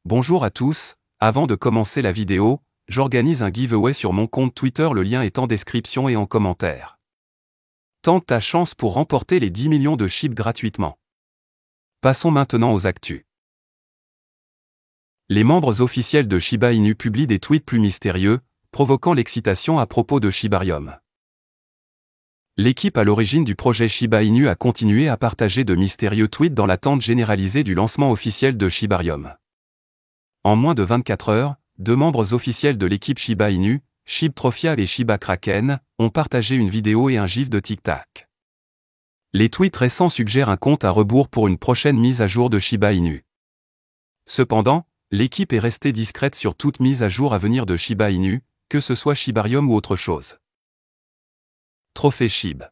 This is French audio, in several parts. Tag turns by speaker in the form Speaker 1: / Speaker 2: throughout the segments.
Speaker 1: Bonjour à tous, avant de commencer la vidéo, j'organise un giveaway sur mon compte Twitter, le lien est en description et en commentaire. Tente ta chance pour remporter les 10 millions de SHIB gratuitement. Passons maintenant aux actus. Les membres officiels de Shiba Inu publient des tweets plus mystérieux, provoquant l'excitation à propos de Shibarium. L'équipe à l'origine du projet Shiba Inu a continué à partager de mystérieux tweets dans l'attente généralisée du lancement officiel de Shibarium. En moins de 24 heures, deux membres officiels de l'équipe Shiba Inu, ShibTrophia et Shiba Kraken, ont partagé une vidéo et un gif de Tic Tac. Les tweets récents suggèrent un compte à rebours pour une prochaine mise à jour de Shiba Inu. Cependant, l'équipe est restée discrète sur toute mise à jour à venir de Shiba Inu, que ce soit Shibarium ou autre chose. Trophée SHIB.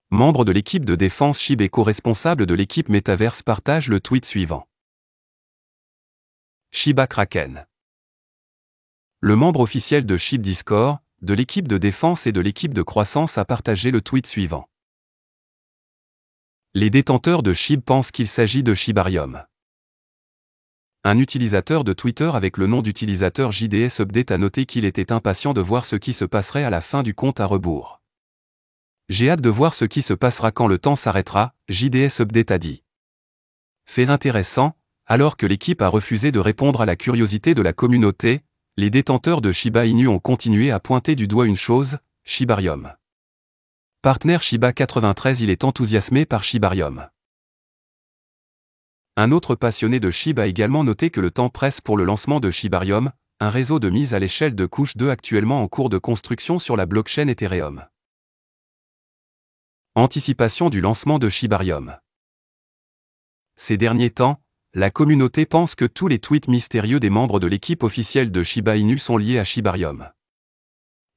Speaker 1: Membre de l'équipe de défense SHIB et co-responsable de l'équipe Metaverse partage le tweet suivant. Shiba Kraken. Le membre officiel de SHIB Discord, de l'équipe de défense et de l'équipe de croissance a partagé le tweet suivant. Les détenteurs de SHIB pensent qu'il s'agit de Shibarium. Un utilisateur de Twitter avec le nom d'utilisateur JDS Update a noté qu'il était impatient de voir ce qui se passerait à la fin du compte à rebours. J'ai hâte de voir ce qui se passera quand le temps s'arrêtera, JDS Update a dit. Fait intéressant, alors que l'équipe a refusé de répondre à la curiosité de la communauté, les détenteurs de Shiba Inu ont continué à pointer du doigt une chose, Shibarium. Partner Shiba 93, il est enthousiasmé par Shibarium. Un autre passionné de SHIB a également noté que le temps presse pour le lancement de Shibarium, un réseau de mise à l'échelle de couche 2 actuellement en cours de construction sur la blockchain Ethereum. Anticipation du lancement de Shibarium. Ces derniers temps, la communauté pense que tous les tweets mystérieux des membres de l'équipe officielle de Shiba Inu sont liés à Shibarium.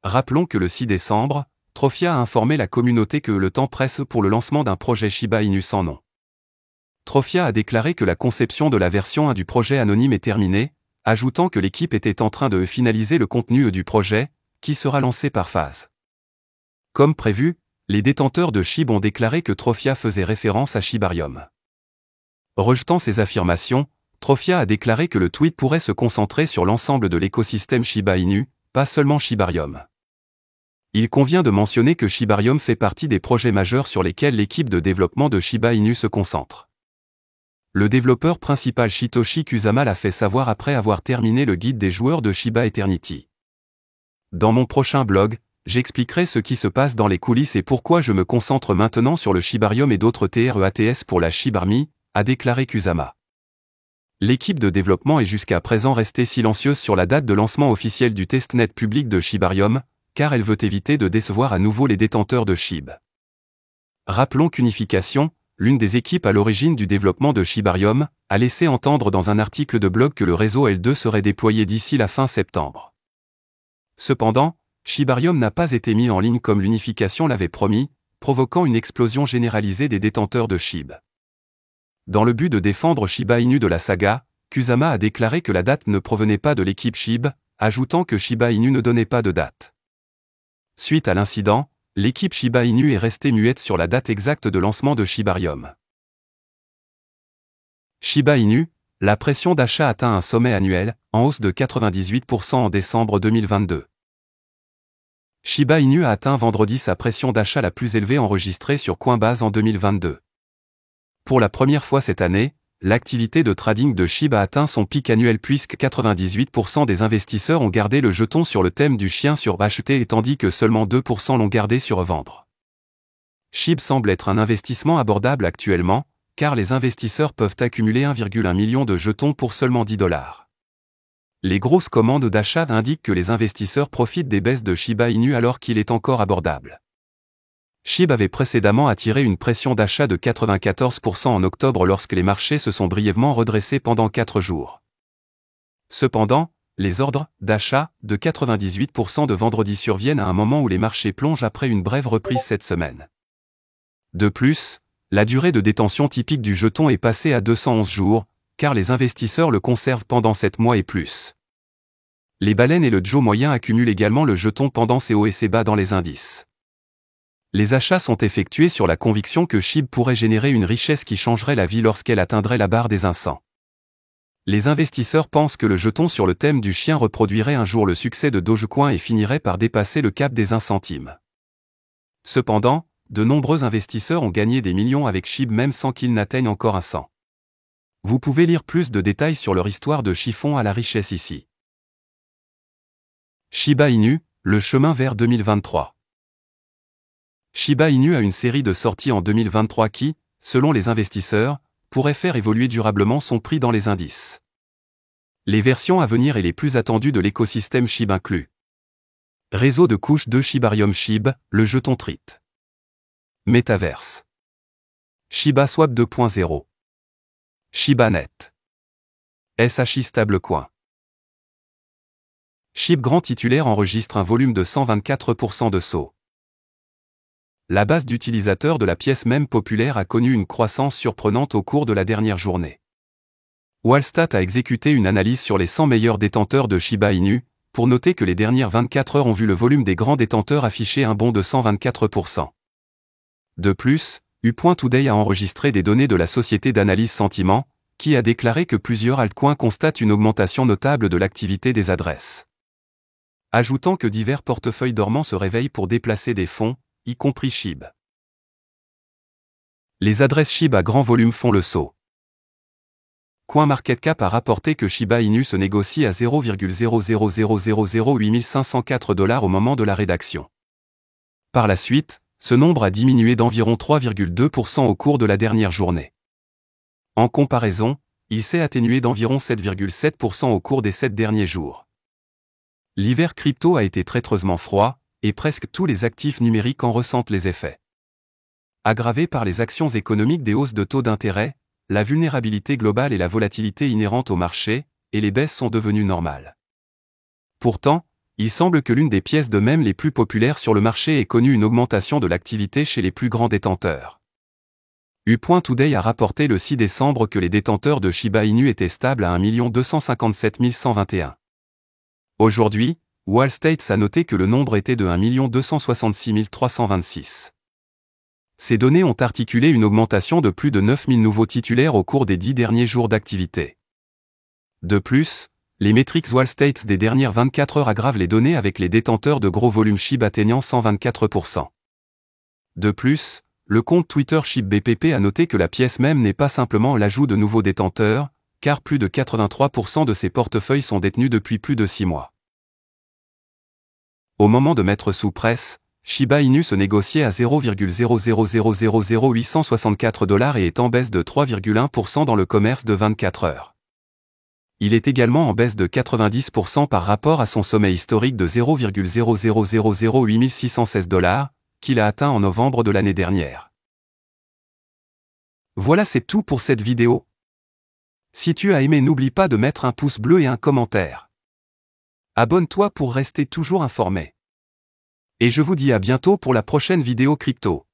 Speaker 1: Rappelons que le 6 décembre, Trophia a informé la communauté que le temps presse pour le lancement d'un projet Shiba Inu sans nom. Trophia a déclaré que la conception de la version 1 du projet anonyme est terminée, ajoutant que l'équipe était en train de finaliser le contenu du projet, qui sera lancé par phase. Comme prévu, les détenteurs de SHIB ont déclaré que Trophia faisait référence à Shibarium. Rejetant ces affirmations, Trophia a déclaré que le tweet pourrait se concentrer sur l'ensemble de l'écosystème Shiba Inu, pas seulement Shibarium. Il convient de mentionner que Shibarium fait partie des projets majeurs sur lesquels l'équipe de développement de Shiba Inu se concentre. Le développeur principal Shitoshi Kusama l'a fait savoir après avoir terminé le guide des joueurs de Shiba Eternity. Dans mon prochain blog, j'expliquerai ce qui se passe dans les coulisses et pourquoi je me concentre maintenant sur le Shibarium et d'autres TREATS pour la SHIB Army, a déclaré Kusama. L'équipe de développement est jusqu'à présent restée silencieuse sur la date de lancement officiel du testnet public de Shibarium, car elle veut éviter de décevoir à nouveau les détenteurs de SHIB. Rappelons qu'Unification, l'une des équipes à l'origine du développement de Shibarium, a laissé entendre dans un article de blog que le réseau L2 serait déployé d'ici la fin septembre. Cependant, Shibarium n'a pas été mis en ligne comme l'Unification l'avait promis, provoquant une explosion généralisée des détenteurs de SHIB. Dans le but de défendre Shiba Inu de la saga, Kusama a déclaré que la date ne provenait pas de l'équipe SHIB, ajoutant que Shiba Inu ne donnait pas de date. Suite à l'incident, l'équipe Shiba Inu est restée muette sur la date exacte de lancement de Shibarium. Shiba Inu, la pression d'achat atteint un sommet annuel, en hausse de 98% en décembre 2022. Shiba Inu a atteint vendredi sa pression d'achat la plus élevée enregistrée sur Coinbase en 2022. Pour la première fois cette année, l'activité de trading de SHIB a atteint son pic annuel puisque 98% des investisseurs ont gardé le jeton sur le thème du chien sur acheter et tandis que seulement 2% l'ont gardé sur vendre. SHIB semble être un investissement abordable actuellement, car les investisseurs peuvent accumuler 1,1 million de jetons pour seulement $10. Les grosses commandes d'achat indiquent que les investisseurs profitent des baisses de Shiba Inu alors qu'il est encore abordable. SHIB avait précédemment attiré une pression d'achat de 94% en octobre lorsque les marchés se sont brièvement redressés pendant 4 jours. Cependant, les ordres d'achat de 98% de vendredi surviennent à un moment où les marchés plongent après une brève reprise cette semaine. De plus, la durée de détention typique du jeton est passée à 211 jours, car les investisseurs le conservent pendant 7 mois et plus. Les baleines et le Joe moyen accumulent également le jeton pendant ses hauts et ses bas dans les indices. Les achats sont effectués sur la conviction que SHIB pourrait générer une richesse qui changerait la vie lorsqu'elle atteindrait la barre des 100. Les investisseurs pensent que le jeton sur le thème du chien reproduirait un jour le succès de Dogecoin et finirait par dépasser le cap des 1 centime. Cependant, de nombreux investisseurs ont gagné des millions avec SHIB même sans qu'ils n'atteignent encore un 100. Vous pouvez lire plus de détails sur leur histoire de chiffon à la richesse ici. Shiba Inu, le chemin vers 2023. Shiba Inu a une série de sorties en 2023 qui, selon les investisseurs, pourrait faire évoluer durablement son prix dans les indices. Les versions à venir et les plus attendues de l'écosystème SHIB incluent réseau de couche 2 Shibarium SHIB, le jeton TRIT. Metaverse. Shiba Swap 2.0. ShibaNet. SHI Stablecoin. SHIB grand titulaire enregistre un volume de 124% de saut. La base d'utilisateurs de la pièce même populaire a connu une croissance surprenante au cours de la dernière journée. Wallstat a exécuté une analyse sur les 100 meilleurs détenteurs de Shiba Inu, pour noter que les dernières 24 heures ont vu le volume des grands détenteurs afficher un bond de 124%. De plus, U.Today a enregistré des données de la société d'analyse Sentiment, qui a déclaré que plusieurs altcoins constatent une augmentation notable de l'activité des adresses. Ajoutant que divers portefeuilles dormants se réveillent pour déplacer des fonds, y compris SHIB. Les adresses SHIB à grand volume font le saut. CoinMarketCap a rapporté que Shiba Inu se négocie à 0,000008504 $ au moment de la rédaction. Par la suite, ce nombre a diminué d'environ 3,2% au cours de la dernière journée. En comparaison, il s'est atténué d'environ 7,7% au cours des 7 derniers jours. L'hiver crypto a été traîtreusement froid, et presque tous les actifs numériques en ressentent les effets. Aggravés par les actions économiques des hausses de taux d'intérêt, la vulnérabilité globale et la volatilité inhérente au marché, et les baisses sont devenues normales. Pourtant, il semble que l'une des pièces de mème les plus populaires sur le marché ait connu une augmentation de l'activité chez les plus grands détenteurs. U.Today a rapporté le 6 décembre que les détenteurs de Shiba Inu étaient stables à 1 257 121. Aujourd'hui, Wallstat a noté que le nombre était de 1 266 326. Ces données ont articulé une augmentation de plus de 9000 nouveaux titulaires au cours des 10 derniers jours d'activité. De plus, les métriques Wallstat des dernières 24 heures aggravent les données avec les détenteurs de gros volumes SHIB atteignant 124%. De plus, le compte Twitter SHIB BPP a noté que la pièce même n'est pas simplement l'ajout de nouveaux détenteurs, car plus de 83% de ces portefeuilles sont détenus depuis plus de 6 mois. Au moment de mettre sous presse, Shiba Inu se négociait à 0,0000864 $ et est en baisse de 3,1% dans le commerce de 24 heures. Il est également en baisse de 90% par rapport à son sommet historique de 0,0008616 $, qu'il a atteint en novembre de l'année dernière. Voilà, c'est tout pour cette vidéo. Si tu as aimé, n'oublie pas de mettre un pouce bleu et un commentaire. Abonne-toi pour rester toujours informé. Et je vous dis à bientôt pour la prochaine vidéo crypto.